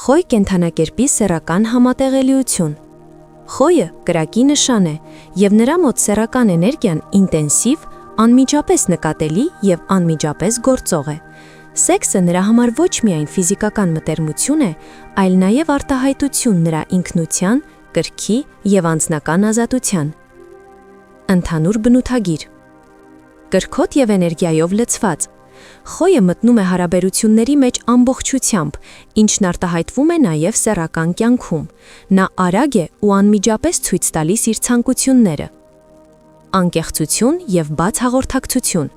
Խոյ կենդանակերպի սեռական համատեղելիություն։ Խոյը կրակի նշան է, և նրա մոտ սեռական էներգիան ինտենսիվ, անմիջապես նկատելի և անմիջապես գործող է։ Սեքսը նրա համար ոչ միայն ֆիզիկական մտերմություն է, այլ նաև արտահայտություն նրա ինքնության, կրքի և անձնական ազատության։ Ընդհանուր բնութագիր։ Կրքոտ և էներգիայով լցված։ Խոյը մտնում է հարաբերությունների մեջ ամբողջությամբ, ինչն արտահայտվում է նաև սեռական կյանքում։ Նա արագ է ու անմիջապես ցույց տալիս իր ցանկությունները։ Անկեղծություն և բաց հաղորդակցություն։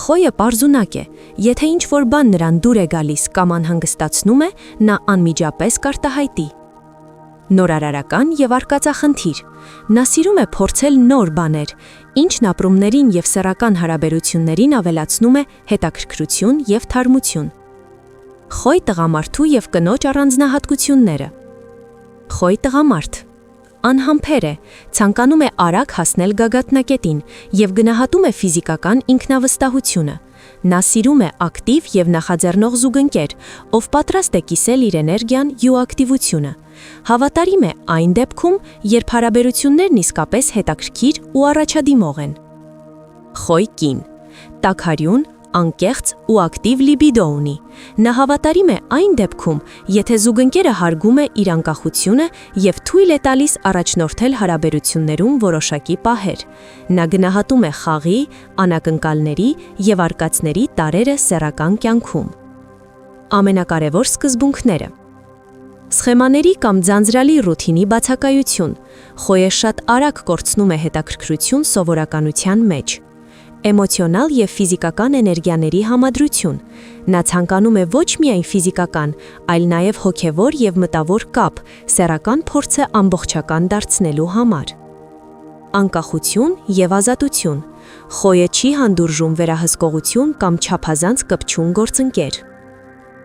Խոյը պարզունակ է, եթե ինչ-որ բան նրան դուր է գալիս կամ անհանգստացնում է, նա անմիջապես կարտահայտի։ Նորարարական և արկածախնդիր։ Նա սիրում է փորձել նոր բաներ, ինչն ապրումներին և սեռական հարաբերություններին ավելացնում է հետաքրքրություն և թարմություն։ Խոյ տղամարդու և կնոջ առանձնահատկությունները։ Խոյ տղամարդ անհամբեր է, ցանկանում է արագ հասնել գագաթնակետին և գնահատում է ֆիզիկական ինքնավստահությունը։ Նա սիրում է ակտիվ և նախաձեռնող զուգընկեր, ով պատրաստ է կիսել իր էներգիան ու ակտիվությունը։ Հավատարիմ է այն դեպքում, երբ հարաբերություններն իսկապես հետաքրքիր ու առաջադիմող են։ Խոյ կին տաքարյուն, անկեղծ ու ակտիվ լիբիդո ունի։ Նա հավատարիմ է այն դեպքում, եթե զուգընկերը հարգում է իր անկախությունը և թույլ է տալիս առաջնորդել հարաբերություններում որոշակի պահեր։ Նա գնահատում է խաղի, անակնկալների և արկածների տարրերը սեռական կյանքում։ Ամենակարևոր սկզբունքները։ Սխեմաների կամ ձանձրալի ռութինի բացակայություն։ Խոյը շատ արագ կորցնում է հետաքրքրություն սովորականության մեջ։ Էմոցիոնալ և ֆիզիկական էներգիաների համադրություն։ Նա ցանկանում է ոչ միայն ֆիզիկական, այլ նաև հոգևոր և մտավոր կապ, սեռական փորձը ամբողջական դարձնելու համար։ Անկախություն և ազատություն։ Խոյը չի հանդուրժում վերահսկողություն կամ չափազանց կպչուն գործընկեր։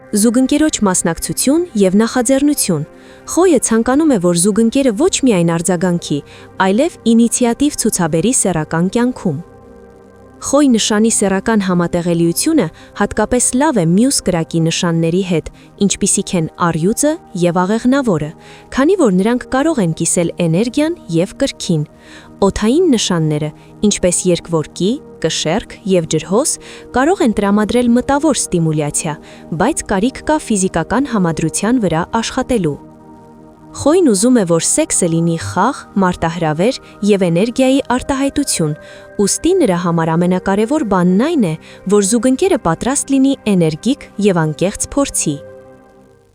Զուգընկերոջ մասնակցություն և նախաձեռնություն։ Խոյը ցանկանում է, որ զուգընկերը ոչ միայն արձագանքի, այլև ինիցիատիվ ցուցաբերի սեռական կյանքում։ Խոյ նշանի սեռական համատեղելիությունը հատկապես լավ է մյուս կրակի նշանների հետ, ինչպիսիք են առյուծը և աղեղնավորը, քանի որ նրանք կարող են կիսել էներգիան և կրքին։ Օդային նշանները, ինչպես երկվորկի, կշեռք և ջրհոս, կարող են տրամադրել մտավոր ստիմուլյացիա, բայց կարիք կա ֆիզիկական համադրության վրա աշխատելու։ Խոյն ուզում է, որ սեքսը լինի խաղ, մարտահրավեր և էներգիայի արտահայտություն, ուստի նրա համար ամենակարևոր բանն այն է, որ զուգընկերը պատրաստ լինի էներգիկ և անկեղծ փորձի։